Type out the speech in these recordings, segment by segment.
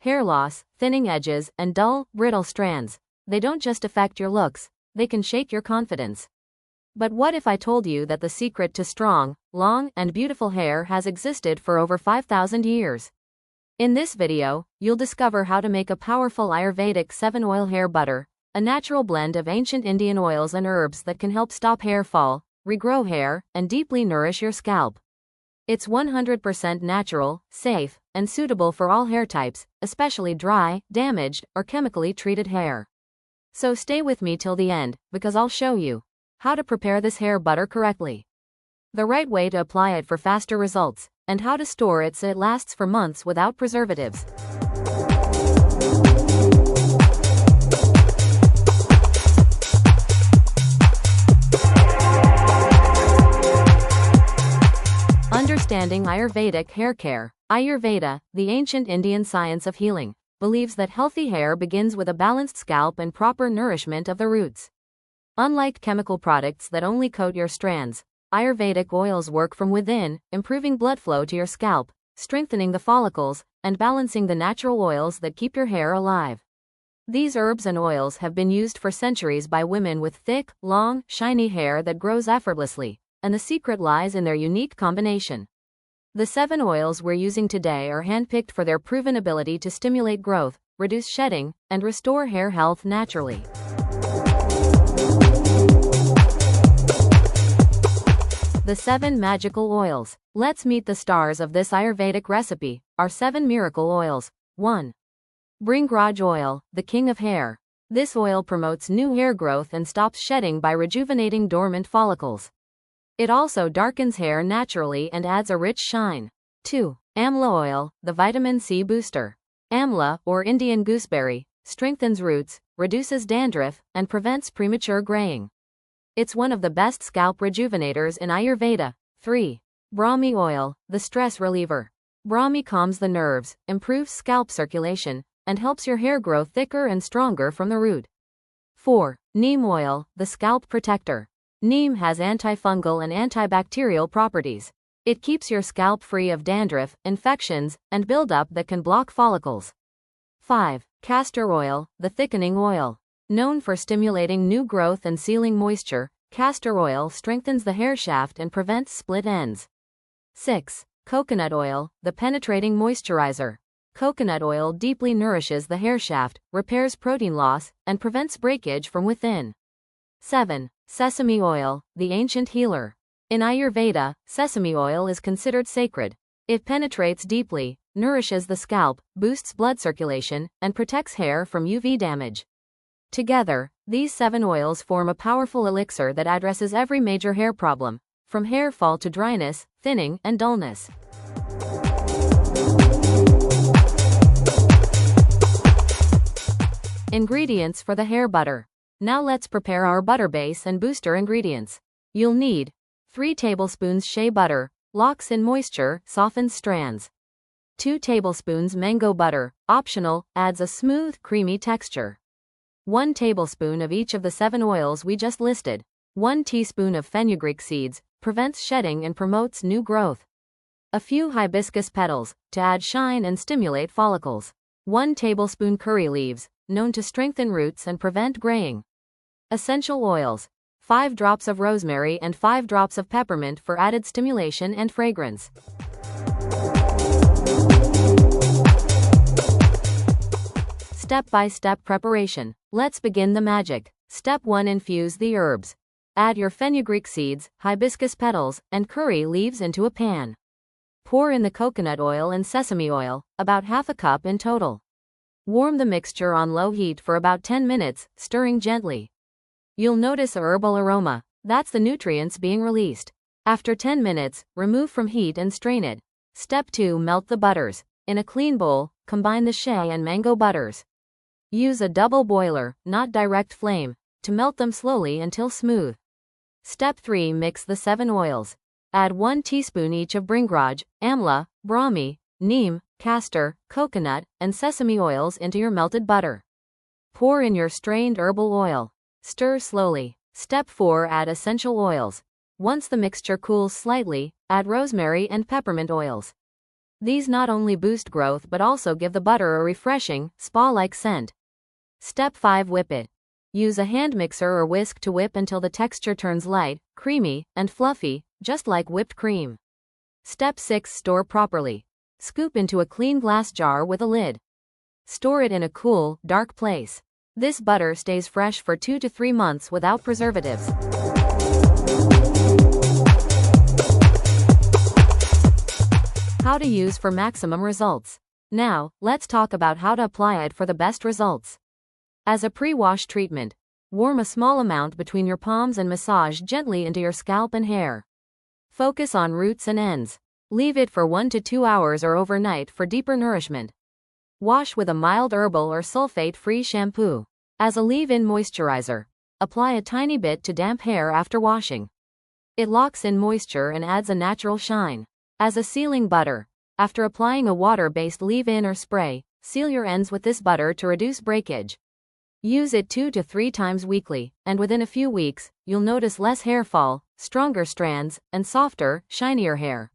hair loss, thinning edges, and dull, brittle strands. They don't just affect your looks, they can shake your confidence. But what if I told you that the secret to strong, long, and beautiful hair has existed for over 5,000 years? In this video, you'll discover how to make a powerful Ayurvedic 7-oil hair butter, a natural blend of ancient Indian oils and herbs that can help stop hair fall, regrow hair, and deeply nourish your scalp. It's 100% natural, safe, and suitable for all hair types, especially dry, damaged, or chemically treated hair. So stay with me till the end, because I'll show you how to prepare this hair butter correctly, the right way to apply it for faster results, and how to store it so it lasts for months without preservatives. Understanding Ayurvedic hair care. Ayurveda, the ancient Indian science of healing, believes that healthy hair begins with a balanced scalp and proper nourishment of the roots. Unlike chemical products that only coat your strands, Ayurvedic oils work from within, improving blood flow to your scalp, strengthening the follicles, and balancing the natural oils that keep your hair alive. These herbs and oils have been used for centuries by women with thick, long, shiny hair that grows effortlessly, and the secret lies in their unique combination. The 7 oils we're using today are handpicked for their proven ability to stimulate growth, reduce shedding, and restore hair health naturally. The 7 magical oils. Let's meet the stars of this Ayurvedic recipe, our 7 miracle oils. 1. Bhringraj Oil, the king of hair. This oil promotes new hair growth and stops shedding by rejuvenating dormant follicles. It also darkens hair naturally and adds a rich shine. 2. Amla Oil, the vitamin C booster. Amla, or Indian gooseberry, strengthens roots, reduces dandruff, and prevents premature graying. It's one of the best scalp rejuvenators in Ayurveda. 3. Brahmi Oil, the stress reliever. Brahmi calms the nerves, improves scalp circulation, and helps your hair grow thicker and stronger from the root. 4. Neem Oil, the scalp protector. Neem has antifungal and antibacterial properties. It keeps your scalp free of dandruff, infections, and buildup that can block follicles. 5. Castor Oil, the thickening oil. Known for stimulating new growth and sealing moisture, castor oil strengthens the hair shaft and prevents split ends. 6. Coconut Oil, the penetrating moisturizer. Coconut oil deeply nourishes the hair shaft, repairs protein loss, and prevents breakage from within. 7. Sesame Oil, the ancient healer. In Ayurveda, sesame oil is considered sacred. It penetrates deeply, nourishes the scalp, boosts blood circulation, and protects hair from UV damage. Together, these 7 oils form a powerful elixir that addresses every major hair problem, from hair fall to dryness, thinning, and dullness. Ingredients for the hair butter. Now let's prepare our butter base and booster ingredients. You'll need 3 tablespoons shea butter, locks in moisture, softens strands. 2 tablespoons mango butter, optional, adds a smooth, creamy texture. 1 tablespoon of each of the 7 oils we just listed. 1 teaspoon of fenugreek seeds, prevents shedding and promotes new growth. A few hibiscus petals, to add shine and stimulate follicles. 1 tablespoon curry leaves, known to strengthen roots and prevent graying. Essential oils. 5 drops of rosemary and 5 drops of peppermint for added stimulation and fragrance. Step-by-step preparation. Let's begin the magic. Step 1. Infuse the herbs. Add your fenugreek seeds, hibiscus petals, and curry leaves into a pan. Pour in the coconut oil and sesame oil, about half a cup in total. Warm the mixture on low heat for about 10 minutes, stirring gently. You'll notice a herbal aroma. That's the nutrients being released. After 10 minutes, remove from heat and strain it. Step 2. Melt the butters. In a clean bowl, combine the shea and mango butters. Use a double boiler, not direct flame, to melt them slowly until smooth. Step 3. Mix the 7 oils. Add 1 teaspoon each of Bhringraj, Amla, Brahmi, Neem, Castor, coconut, and sesame oils into your melted butter. Pour in your strained herbal oil. Stir slowly. Step 4. Add essential oils. Once the mixture cools slightly, add rosemary and peppermint oils. These not only boost growth but also give the butter a refreshing, spa-like scent. Step 5. Whip it. Use a hand mixer or whisk to whip until the texture turns light, creamy, and fluffy, just like whipped cream. Step 6. Store properly. Scoop into a clean glass jar with a lid. Store it in a cool, dark place. This butter stays fresh for 2 to 3 months without preservatives. How to use for maximum results. Now, let's talk about how to apply it for the best results. As a pre-wash treatment, warm a small amount between your palms and massage gently into your scalp and hair. Focus on roots and ends. Leave it for 1 to 2 hours or overnight for deeper nourishment. Wash with a mild herbal or sulfate-free shampoo. As a leave-in moisturizer, apply a tiny bit to damp hair after washing. It locks in moisture and adds a natural shine. As a sealing butter, after applying a water-based leave-in or spray, seal your ends with this butter to reduce breakage. Use it 2 to 3 times weekly, and within a few weeks, you'll notice less hair fall, stronger strands, and softer, shinier hair.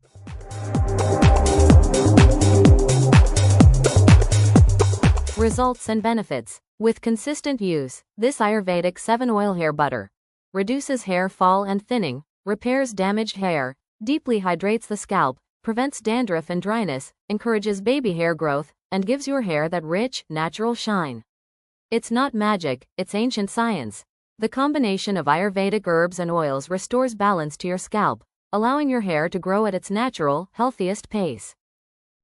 Results and benefits. With consistent use, this Ayurvedic 7-oil hair butter reduces hair fall and thinning, repairs damaged hair, deeply hydrates the scalp, prevents dandruff and dryness, encourages baby hair growth, and gives your hair that rich, natural shine. It's not magic, it's ancient science. The combination of Ayurvedic herbs and oils restores balance to your scalp, allowing your hair to grow at its natural, healthiest pace.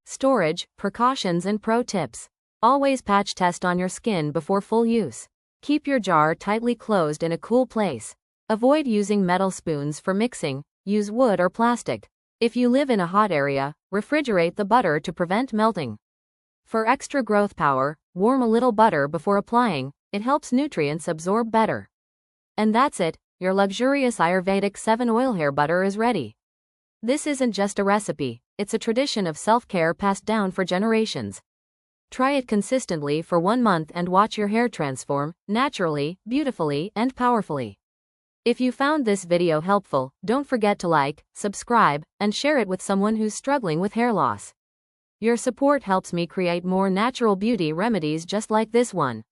Storage, precautions and pro tips. Always patch test on your skin before full use. Keep your jar tightly closed in a cool place. Avoid using metal spoons for mixing, use wood or plastic. If you live in a hot area, refrigerate the butter to prevent melting. For extra growth power, warm a little butter before applying, it helps nutrients absorb better. And that's it, your luxurious Ayurvedic 7-oil hair butter is ready. This isn't just a recipe, it's a tradition of self-care passed down for generations. Try it consistently for 1 month and watch your hair transform, naturally, beautifully, and powerfully. If you found this video helpful, don't forget to like, subscribe, and share it with someone who's struggling with hair loss. Your support helps me create more natural beauty remedies just like this one.